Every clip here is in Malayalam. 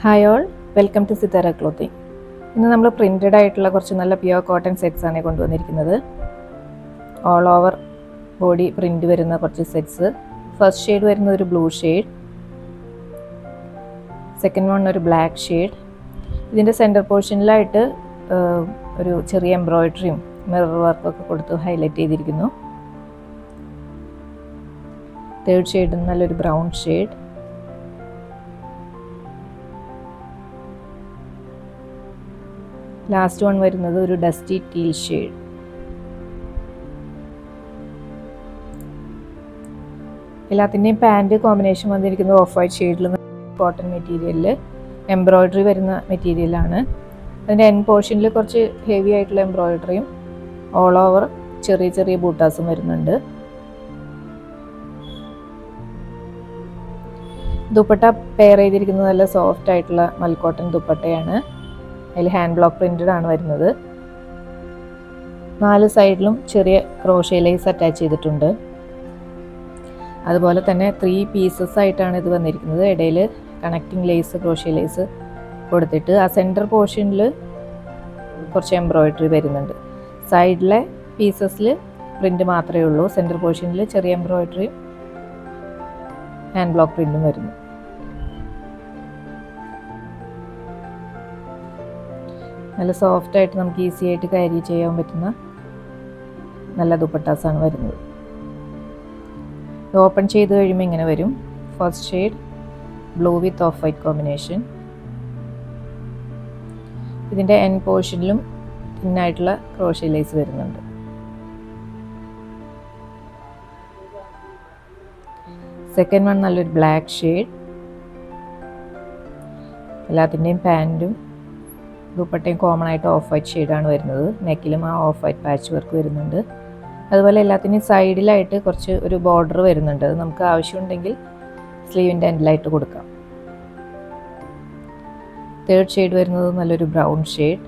Hi all, welcome to Sitara clothing. ഇന്ന് നമ്മൾ പ്രിൻറ്റഡ് ആയിട്ടുള്ള കുറച്ച് നല്ല പ്യുവർ കോട്ടൺ സെറ്റ്സ് ആണ് കൊണ്ടുവന്നിരിക്കുന്നത്. ഓൾ ഓവർ ബോഡി പ്രിൻറ്റ് വരുന്ന കുറച്ച് സെറ്റ്സ്. ഫസ്റ്റ് ഷെയ്ഡ് വരുന്നത് ഒരു ബ്ലൂ ഷെയ്ഡ്, സെക്കൻഡ് വൺ ഒരു ബ്ലാക്ക് ഷെയ്ഡ്. ഇതിൻ്റെ സെൻറ്റർ പോർഷനിലായിട്ട് ഒരു ചെറിയ എംബ്രോയിഡറിയും മിറർ വർക്കൊക്കെ കൊടുത്ത് ഹൈലൈറ്റ് ചെയ്തിരിക്കുന്നു. തേർഡ് ഷെയ്ഡ് നല്ലൊരു ബ്രൗൺ ഷെയ്ഡ്. ലാസ്റ്റ് വൺ വരുന്നത് ഒരു ഡസ്റ്റി ടീൽ ഷെയ്ഡ്. എല്ലാത്തിൻ്റെയും പാൻറ് കോമ്പിനേഷൻ വന്നിരിക്കുന്നത് ഓഫ് വൈറ്റ് ഷെയ്ഡിൽ കോട്ടൺ മെറ്റീരിയലിൽ എംബ്രോയിഡറി വരുന്ന മെറ്റീരിയലാണ്. അതിൻ്റെ എൻ പോർഷനിൽ കുറച്ച് ഹെവി ആയിട്ടുള്ള എംബ്രോയിഡറിയും ഓൾ ഓവർ ചെറിയ ചെറിയ ബൂട്ടാസും വരുന്നുണ്ട്. ദുപ്പട്ട പെയർ ചെയ്തിരിക്കുന്നത് നല്ല സോഫ്റ്റ് ആയിട്ടുള്ള മൽക്കോട്ടൺ ദുപ്പട്ടയാണ്. അതിൽ ഹാൻഡ് ബ്ലോക്ക് പ്രിൻറ്റഡ് ആണ് വരുന്നത്. 4 സൈഡിലും ചെറിയ ക്രോഷ്യ ലേസ് അറ്റാച്ച് ചെയ്തിട്ടുണ്ട്. അതുപോലെ തന്നെ 3 പീസസ് ആയിട്ടാണ് ഇത് വന്നിരിക്കുന്നത്. ഇടയിൽ കണക്റ്റിംഗ് ലേസ്, ക്രോഷ്യ ലേസ് കൊടുത്തിട്ട് ആ സെൻറ്റർ പോർഷനിൽ കുറച്ച് എംബ്രോയിഡറി വരുന്നുണ്ട്. സൈഡിലെ പീസസിൽ പ്രിൻറ്റ് മാത്രമേ ഉള്ളൂ. സെൻറ്റർ പോർഷനിൽ ചെറിയ എംബ്രോയിഡറിയും ഹാൻഡ് ബ്ലോക്ക് പ്രിൻറ്റും വരുന്നു. നല്ല സോഫ്റ്റായിട്ട് നമുക്ക് ഈസി ആയിട്ട് ക്യാരി ചെയ്യാൻ പറ്റുന്ന നല്ല ദുപ്പട്ടാസാണ് വരുന്നത്. ഓപ്പൺ ചെയ്ത് കഴിയുമ്പോൾ ഇങ്ങനെ വരും. First shade blue width of white combination. ഇതിൻ്റെ എൻ പോർഷനിലും തിന്നായിട്ടുള്ള ക്രോഷ്യ ലേസ് വരുന്നുണ്ട്. സെക്കൻഡ് വൺ നല്ലൊരു ബ്ലാക്ക് ഷെയ്ഡ്. എല്ലാത്തിൻ്റെയും പാൻറ്റും ദുപ്പട്ടയും കോമൺ ആയിട്ട് ഓഫ് വൈറ്റ് ഷെയ്ഡാണ് വരുന്നത്. നെക്കിലും ആ ഓഫ് വൈറ്റ് പാച്ച് വർക്ക് വരുന്നുണ്ട്. അതുപോലെ എല്ലാത്തിൻ്റെയും സൈഡിലായിട്ട് കുറച്ച് ഒരു ബോർഡർ വരുന്നുണ്ട്. അത് നമുക്ക് ആവശ്യമുണ്ടെങ്കിൽ സ്ലീവിൻ്റെ എൻഡിലായിട്ട് കൊടുക്കാം. തേർഡ് ഷെയ്ഡ് വരുന്നത് നല്ലൊരു ബ്രൗൺ ഷെയ്ഡ്.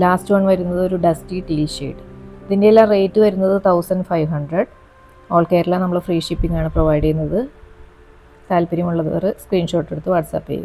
ലാസ്റ്റ് വൺ വരുന്നത് ഒരു ഡസ്റ്റി ടീൽ ഷെയ്ഡ്. ഇതിൻ്റെ എല്ലാം റേറ്റ് വരുന്നത് 1500. ഓൾ കേരള നമ്മൾ ഫ്രീ ഷിപ്പിംഗ് ആണ് പ്രൊവൈഡ് ചെയ്യുന്നത്. താല്പര്യമുള്ളവർ സ്ക്രീൻഷോട്ട് എടുത്ത് വാട്സാപ്പ് ചെയ്യുക.